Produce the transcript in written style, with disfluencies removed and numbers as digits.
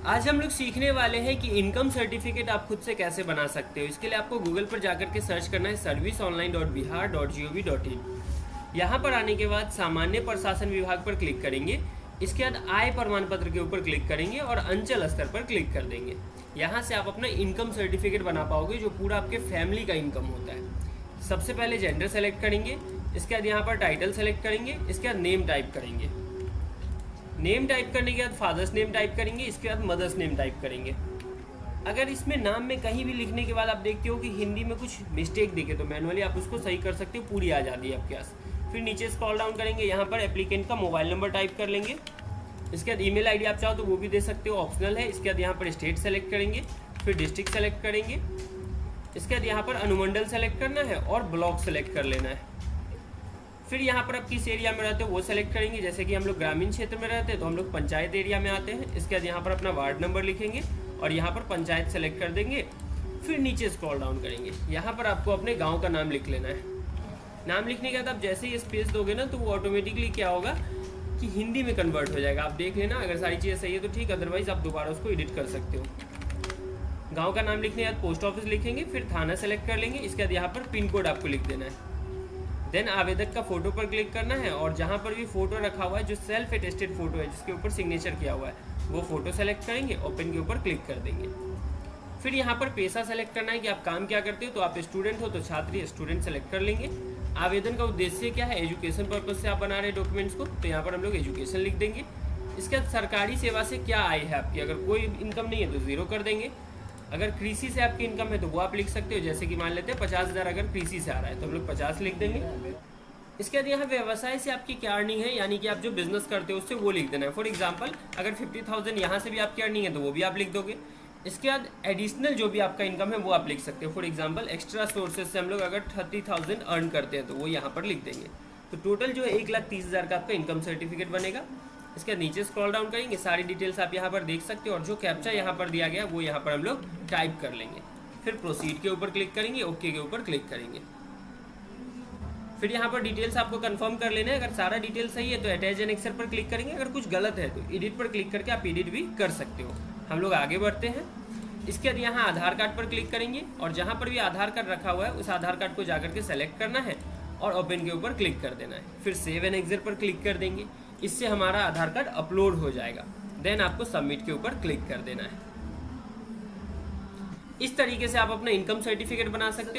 आज हम लोग सीखने वाले हैं कि इनकम सर्टिफिकेट आप खुद से कैसे बना सकते हो। इसके लिए आपको गूगल पर जाकर के सर्च करना है serviceonline.bihar.gov.in। यहाँ पर आने के बाद सामान्य प्रशासन विभाग पर क्लिक करेंगे। इसके बाद आय प्रमाण पत्र के ऊपर क्लिक करेंगे और अंचल स्तर पर क्लिक कर देंगे। यहाँ से आप अपना इनकम सर्टिफिकेट बना पाओगे जो पूरा आपके फैमिली का इनकम होता है। सबसे पहले जेंडर सेलेक्ट करेंगे, इसके बाद यहाँ पर टाइटल सेलेक्ट करेंगे, इसके बाद नेम टाइप करेंगे। नेम टाइप करने के बाद फादर्स नेम टाइप करेंगे, इसके बाद मदर्स नेम टाइप करेंगे। अगर इसमें नाम में कहीं भी लिखने के बाद आप देखते हो कि हिंदी में कुछ मिस्टेक दिखे तो मैनुअली आप उसको सही कर सकते हो, पूरी आ जाती है आपके पास। फिर नीचे स्क्रॉल डाउन करेंगे, यहाँ पर एप्लीकेंट का मोबाइल नंबर टाइप कर लेंगे। इसके बाद ईमेल आईडी आप चाहो तो वो भी दे सकते हो, ऑप्शनल है। इसके बाद यहाँ पर स्टेट सेलेक्ट करेंगे, फिर डिस्ट्रिक्ट सेलेक्ट करेंगे। इसके बाद यहाँ पर अनुमंडल सेलेक्ट करना है और ब्लॉक सेलेक्ट कर लेना है। फिर यहाँ पर आप किस एरिया में रहते हो वो सेलेक्ट करेंगे। जैसे कि हम लोग ग्रामीण क्षेत्र में रहते हैं तो हम लोग पंचायत एरिया में आते हैं। इसके बाद यहाँ पर अपना वार्ड नंबर लिखेंगे और यहाँ पर पंचायत सेलेक्ट कर देंगे। फिर नीचे स्क्रॉल डाउन करेंगे, यहाँ पर आपको अपने गाँव का नाम लिख लेना है। नाम लिखने के बाद आप जैसे ही स्पेस दोगे ना तो वो ऑटोमेटिकली क्या होगा कि हिंदी में कन्वर्ट हो जाएगा। आप देख लेना, अगर सारी चीज़ें सही है तो ठीक, अदरवाइज आप दोबारा उसको एडिट कर सकते हो। गांव का नाम लिखने के बाद पोस्ट ऑफिस लिखेंगे, फिर थाना सेलेक्ट कर लेंगे। इसके बाद यहाँ पर पिन कोड आपको लिख देना है। देन आवेदक का फोटो पर क्लिक करना है और जहाँ पर भी फोटो रखा हुआ है जो सेल्फ अटेस्टेड फोटो है जिसके ऊपर सिग्नेचर किया हुआ है वो फोटो सेलेक्ट करेंगे, ओपन के ऊपर क्लिक कर देंगे। फिर यहाँ पर पेशा सेलेक्ट करना है कि आप काम क्या करते हो। तो आप स्टूडेंट हो तो छात्र स्टूडेंट सेलेक्ट कर लेंगे। आवेदन का उद्देश्य क्या है, एजुकेशन पर्पज से आप बना रहे डॉक्यूमेंट्स को, तो यहाँ पर हम लोग एजुकेशन लिख देंगे। इसके बाद सरकारी सेवा से क्या आय है आपकी, अगर कोई इनकम नहीं है तो 0 कर देंगे। अगर कृषि से आपकी इनकम है तो वो आप लिख सकते हो, जैसे कि मान लेते हैं 50,000 अगर कृषि से आ रहा है तो हम लोग 50 लिख देंगे। इसके बाद यहाँ व्यवसाय से आपकी क्या अर्निंग है, यानी कि आप जो बिजनेस करते हो उससे वो लिख देना है। फॉर एग्जांपल अगर 50,000 यहाँ से भी आपकी अर्निंग है तो वो भी आप लिख दोगे। इसके बाद एडिशनल जो भी आपका इनकम है वो आप लिख सकते हो। फॉर एग्जांपल एक्स्ट्रा सोर्सेज से हम लोग अगर 30,000 अर्न करते हैं तो वो यहाँ पर लिख देंगे। तो टोटल जो है 1,30,000 का आपका इनकम सर्टिफिकेट बनेगा। इसके नीचे स्क्रॉल डाउन करेंगे, सारी डिटेल्स आप यहाँ पर देख सकते हो और जो कैप्चा यहाँ पर दिया गया वो यहाँ पर हम लोग टाइप कर लेंगे। फिर प्रोसीड के ऊपर क्लिक करेंगे, ओके के ऊपर क्लिक करेंगे। फिर यहाँ पर डिटेल्स आपको कंफर्म कर लेना है। अगर सारा डिटेल सही है तो अटैच एन एक्सेल पर क्लिक करेंगे, अगर कुछ गलत है तो एडिट पर क्लिक करके आप एडिट भी कर सकते हो। हम लोग आगे बढ़ते हैं। इसके बाद यहाँ आधार कार्ड पर क्लिक करेंगे और जहाँ पर भी आधार कार्ड रखा हुआ है उस आधार कार्ड को जाकर के सेलेक्ट करना है और ओपन के ऊपर क्लिक कर देना है। फिर सेव एंड एग्जिट पर क्लिक कर देंगे, इससे हमारा आधार कार्ड अपलोड हो जाएगा। देन आपको सबमिट के ऊपर क्लिक कर देना है। इस तरीके से आप अपना इनकम सर्टिफिकेट बना सकते हो।